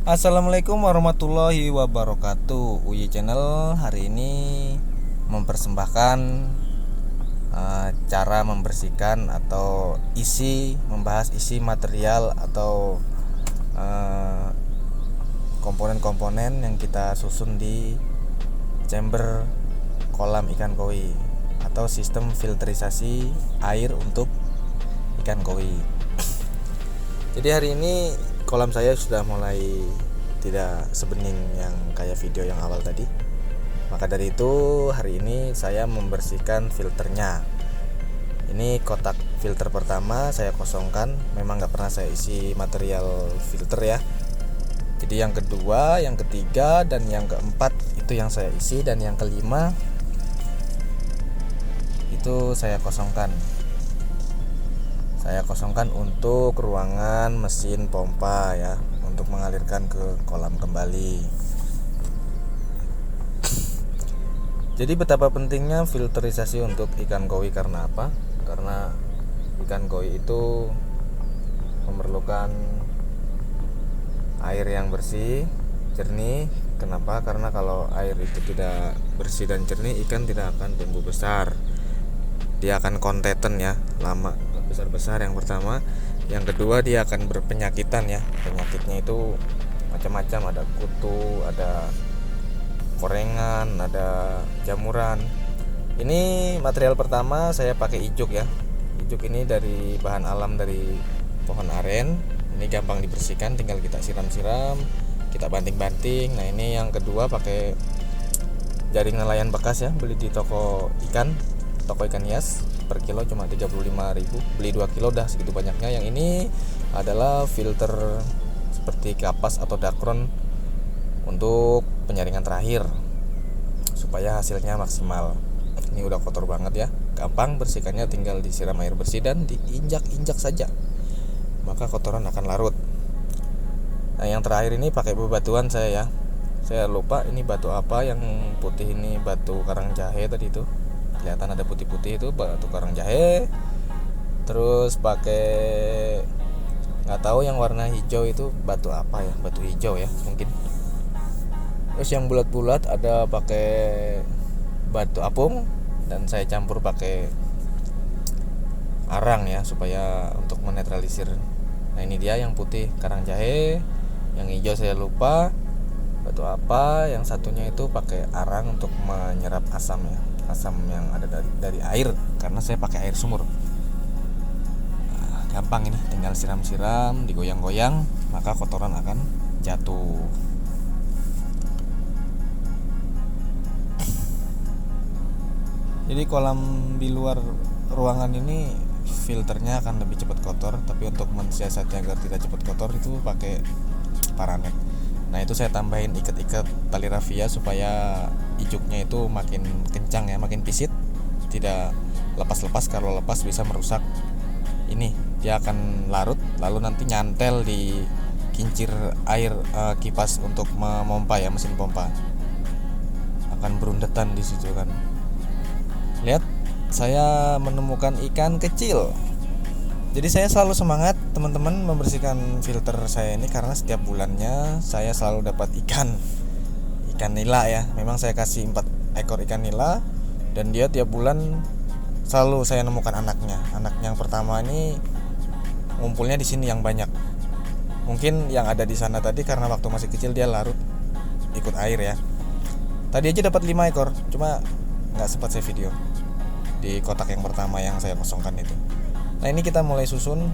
Assalamualaikum warahmatullahi wabarakatuh. Uyi Channel hari ini mempersembahkan cara membersihkan atau membahas isi material atau komponen-komponen yang kita susun di chamber kolam ikan koi atau sistem filterisasi air untuk ikan koi. Jadi hari ini kolam saya sudah mulai tidak sebening yang kayak video yang awal tadi. Maka dari itu hari ini saya membersihkan filternya. Ini kotak filter pertama saya kosongkan. Memang nggak pernah saya isi material filter ya. Jadi yang kedua, yang ketiga, dan yang keempat itu yang saya isi. Dan yang kelima itu saya kosongkan. Saya kosongkan untuk ruangan mesin pompa ya, untuk mengalirkan ke kolam kembali. Jadi betapa pentingnya filterisasi untuk ikan koi karena apa? Karena ikan koi itu memerlukan air yang bersih, jernih. Kenapa? Karena kalau air itu tidak bersih dan jernih, ikan tidak akan tumbuh besar. Dia akan konteten ya, lama besar-besar yang pertama. Yang kedua dia akan berpenyakitan ya. Penyakitnya itu macam-macam, ada kutu, ada korengan, ada jamuran. Ini material pertama saya pakai ijuk ya. Ijuk ini dari bahan alam dari pohon aren. Ini gampang dibersihkan, tinggal kita siram-siram, kita banting-banting. Nah, ini yang kedua pakai jaring nelayan bekas ya, beli di toko ikan hias. Per kilo cuma 35.000, beli 2 kilo dah segitu banyaknya. Yang ini adalah filter seperti kapas atau dakron untuk penyaringan terakhir supaya hasilnya maksimal. Ini udah kotor banget ya, gampang bersihkannya, tinggal disiram air bersih dan diinjak-injak saja, maka kotoran akan larut. Nah, yang terakhir ini pakai bebatuan saya ya. Saya lupa ini batu apa, yang putih ini batu karang jahe tadi itu. Kelihatan ada putih-putih itu batu karang jahe. Terus pakai nggak tahu yang warna hijau itu batu apa ya, batu hijau ya mungkin. Terus yang bulat-bulat ada pakai batu apung, dan saya campur pakai arang ya supaya untuk menetralisir. Nah, ini dia yang putih karang jahe, yang hijau saya lupa batu apa, yang satunya itu pakai arang untuk menyerap asam ya, asam yang ada dari air, karena saya pakai air sumur. Nah, gampang ini, tinggal siram-siram, digoyang-goyang, maka kotoran akan jatuh. Jadi kolam di luar ruangan ini filternya akan lebih cepat kotor, tapi untuk mensiasati agar tidak cepat kotor itu pakai paranet. Nah, itu saya tambahin ikat-ikat tali rafia supaya ijuknya itu makin kencang ya, makin pisit, tidak lepas-lepas. Kalau lepas bisa merusak. Ini dia akan larut, lalu nanti nyantel di kincir air kipas untuk memompa ya, mesin pompa. Akan berundetan di situ kan. Lihat, saya menemukan ikan kecil. Jadi saya selalu semangat teman-teman membersihkan filter saya ini, karena setiap bulannya saya selalu dapat ikan nila ya. Memang saya kasih 4 ekor ikan nila, dan dia tiap bulan selalu saya nemukan anaknya. Anak yang pertama ini ngumpulnya di sini yang banyak. Mungkin yang ada di sana tadi karena waktu masih kecil dia larut ikut air ya. Tadi aja dapat 5 ekor, cuma nggak sempat saya video di kotak yang pertama yang saya kosongkan itu. Nah, ini kita mulai susun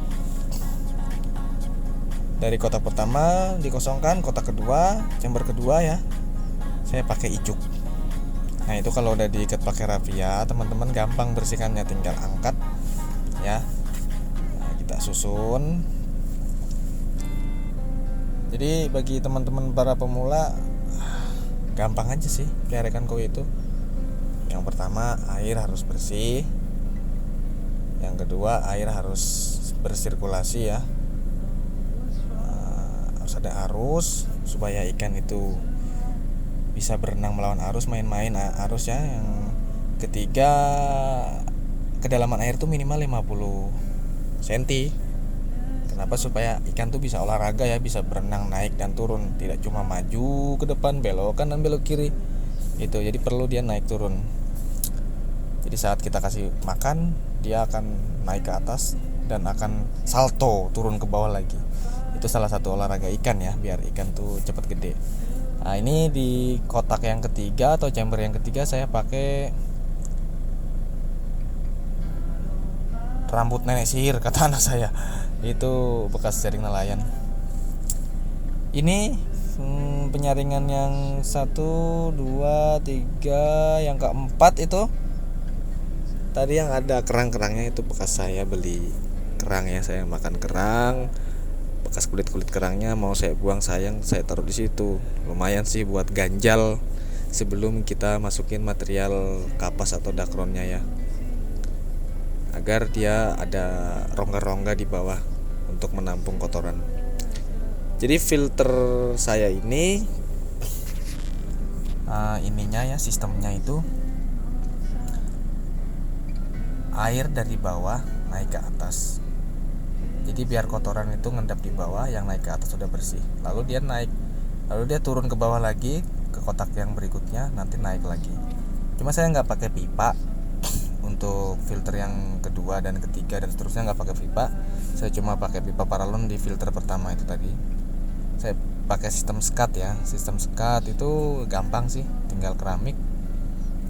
dari kotak pertama dikosongkan, kotak kedua, chamber kedua ya. Saya pakai ijuk. Nah, itu kalau udah diikat pakai rafia, teman-teman gampang bersihkannya, tinggal angkat ya. Nah, kita susun. Jadi bagi teman-teman para pemula, gampang aja sih pelihara ikan koi itu. Yang pertama, air harus bersih. Yang kedua, air harus bersirkulasi ya. Harus ada arus supaya ikan itu bisa berenang melawan arus, main-main arus ya. Yang ketiga, kedalaman air itu minimal 50 cm. Kenapa? Supaya ikan tuh bisa olahraga ya, bisa berenang naik dan turun, tidak cuma maju ke depan, belok kanan belok kiri gitu. Jadi perlu dia naik turun. Jadi saat kita kasih makan, dia akan naik ke atas dan akan salto turun ke bawah lagi. Itu salah satu olahraga ikan ya, biar ikan tuh cepat gede. Nah ini di kotak yang ketiga atau chamber yang ketiga saya pakai rambut nenek sihir kata anak saya. Itu bekas jaring nelayan. Ini penyaringan yang 1, 2, 3, yang keempat itu tadi yang ada kerang-kerangnya itu bekas saya beli kerang ya, saya makan kerang, bekas kulit kerangnya mau saya buang, sayang saya taruh di situ. Lumayan sih buat ganjal sebelum kita masukin material kapas atau dakronnya ya, agar dia ada rongga-rongga di bawah untuk menampung kotoran. Jadi filter saya ini ininya ya, sistemnya itu air dari bawah naik ke atas. Jadi biar kotoran itu ngendap di bawah, yang naik ke atas sudah bersih. Lalu dia turun ke bawah lagi ke kotak yang berikutnya, nanti naik lagi. Cuma saya nggak pakai pipa untuk filter yang kedua dan ketiga dan seterusnya, nggak pakai pipa. Saya cuma pakai pipa paralon di filter pertama itu tadi. Saya pakai sistem skat ya. Sistem skat itu gampang sih, tinggal keramik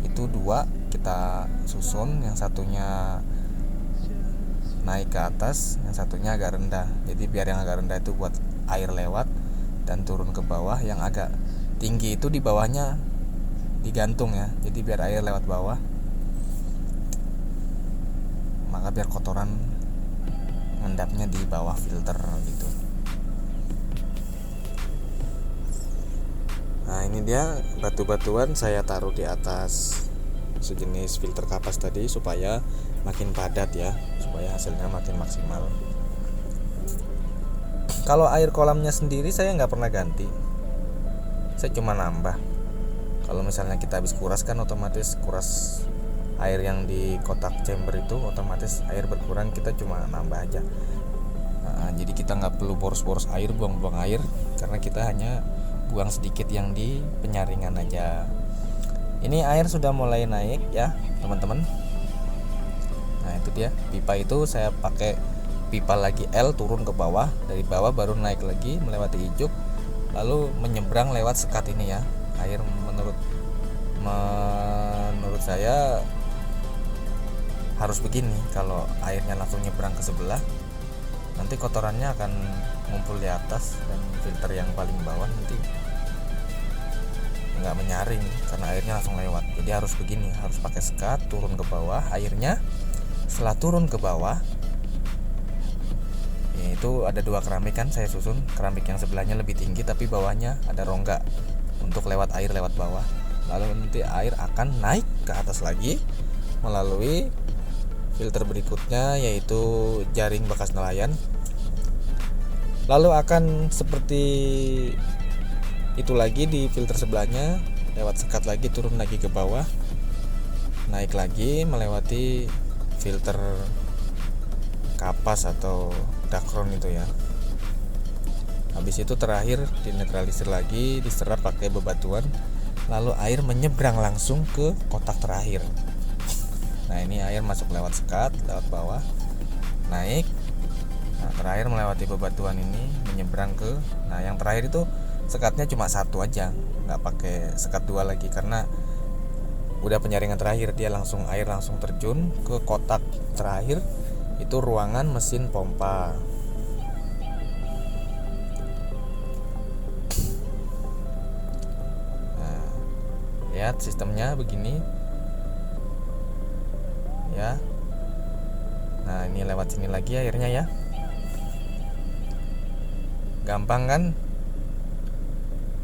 itu 2 kita susun, yang satunya naik ke atas, yang satunya agak rendah. Jadi biar yang agak rendah itu buat air lewat dan turun ke bawah, yang agak tinggi itu di bawahnya digantung ya. Jadi biar air lewat bawah, maka biar kotoran ngendapnya di bawah filter gitu. Nah ini dia batu-batuan saya taruh di atas sejenis filter kapas tadi supaya makin padat ya, supaya hasilnya makin maksimal. Kalau air kolamnya sendiri saya nggak pernah ganti, saya cuma nambah. Kalau misalnya kita habis kuras kan otomatis kuras air yang di kotak chamber itu otomatis air berkurang, kita cuma nambah aja. Jadi kita nggak perlu boros-boros air, buang-buang air, karena kita hanya buang sedikit yang di penyaringan aja. Ini air sudah mulai naik ya teman-teman. Nah itu dia, pipa itu saya pakai pipa lagi L turun ke bawah, dari bawah baru naik lagi melewati ijuk, lalu menyeberang lewat sekat ini ya. Air menurut saya harus begini. Kalau airnya langsung nyebrang ke sebelah, nanti kotorannya akan ngumpul di atas dan filter yang paling bawah nanti nggak menyaring karena airnya langsung lewat. Jadi harus begini, harus pakai sekat turun ke bawah airnya. Setelah turun ke bawah, itu ada 2 keramik kan saya susun. Keramik yang sebelahnya lebih tinggi tapi bawahnya ada rongga untuk lewat air lewat bawah. Lalu nanti air akan naik ke atas lagi melalui filter berikutnya, yaitu jaring bekas nelayan. Lalu akan seperti itu lagi di filter sebelahnya, lewat sekat lagi turun lagi ke bawah, naik lagi melewati filter kapas atau dakron itu ya. Habis itu terakhir dinetralisir lagi, diserap pakai bebatuan, lalu air menyeberang langsung ke kotak terakhir. Nah ini air masuk lewat sekat, lewat bawah, naik. Nah terakhir melewati bebatuan ini menyeberang ke, nah yang terakhir itu sekatnya cuma 1 aja, nggak pakai sekat 2 lagi karena udah penyaringan terakhir. Dia langsung air langsung terjun ke kotak terakhir, itu ruangan mesin pompa. Nah lihat sistemnya begini ya. Nah ini lewat sini lagi airnya ya, gampang kan?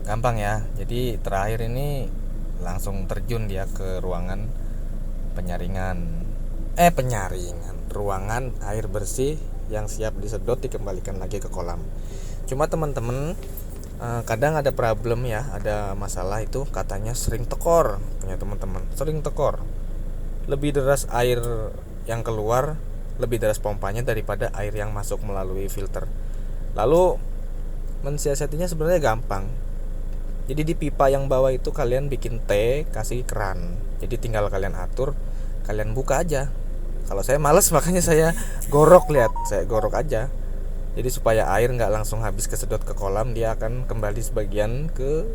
Gampang ya. Jadi terakhir ini langsung terjun dia ke ruangan penyaringan, ruangan air bersih yang siap disedot dikembalikan lagi ke kolam. Cuma teman-teman kadang ada problem ya, ada masalah itu katanya sering tekor, punya teman-teman sering tekor. Lebih deras air yang keluar lebih deras pompanya daripada air yang masuk melalui filter. Lalu mensiasatinya sebenarnya gampang. Jadi di pipa yang bawah itu kalian bikin T, kasih keran. Jadi tinggal kalian atur, kalian buka aja. Kalau saya males makanya saya gorok, lihat, saya gorok aja. Jadi supaya air nggak langsung habis kesedot ke kolam, dia akan kembali sebagian ke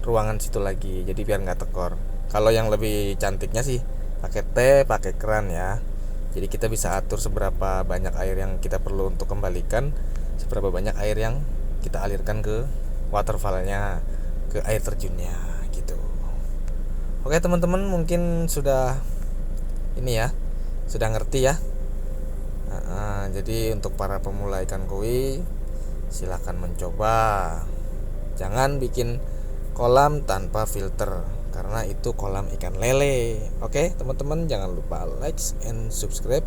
ruangan situ lagi. Jadi biar nggak tekor. Kalau yang lebih cantiknya sih pakai T, pakai keran ya. Jadi kita bisa atur seberapa banyak air yang kita perlu untuk kembalikan, seberapa banyak air yang kita alirkan ke waterfallnya, ke air terjunnya gitu. Oke teman-teman, mungkin sudah ini ya, sudah ngerti ya. Jadi untuk para pemula ikan koi, silakan mencoba. Jangan bikin kolam tanpa filter, karena itu kolam ikan lele. Oke teman-teman, jangan lupa like and subscribe.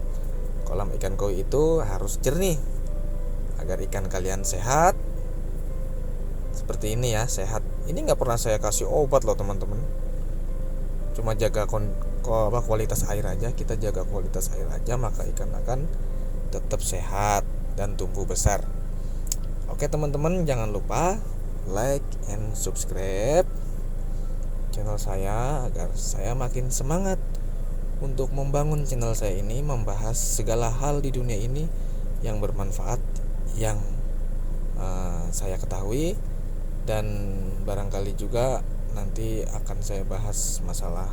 Kolam ikan koi itu harus jernih agar ikan kalian sehat. Seperti ini ya, sehat. Ini nggak pernah saya kasih obat loh teman-teman. Cuma jaga kualitas air aja. Kita jaga kualitas air aja, maka ikan akan tetap sehat dan tumbuh besar. Oke teman-teman, jangan lupa like and subscribe channel saya agar saya makin semangat untuk membangun channel saya ini, membahas segala hal di dunia ini yang bermanfaat, yang saya ketahui, dan barangkali juga nanti akan saya bahas masalah,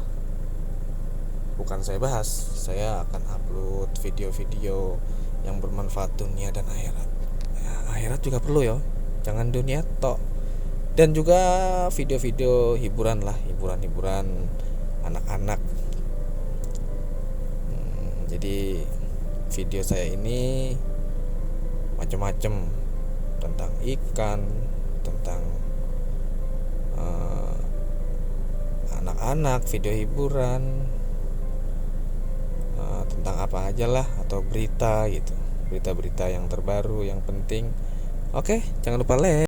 bukan saya akan upload video-video yang bermanfaat dunia dan akhirat. Akhirat juga perlu ya, jangan dunia tok. Dan juga video-video hiburan lah, hiburan anak-anak. Jadi video saya ini macam-macam, tentang ikan, tentang anak-anak, video hiburan, tentang apa aja lah, atau berita gitu, berita-berita yang terbaru yang penting. Oke, jangan lupa like.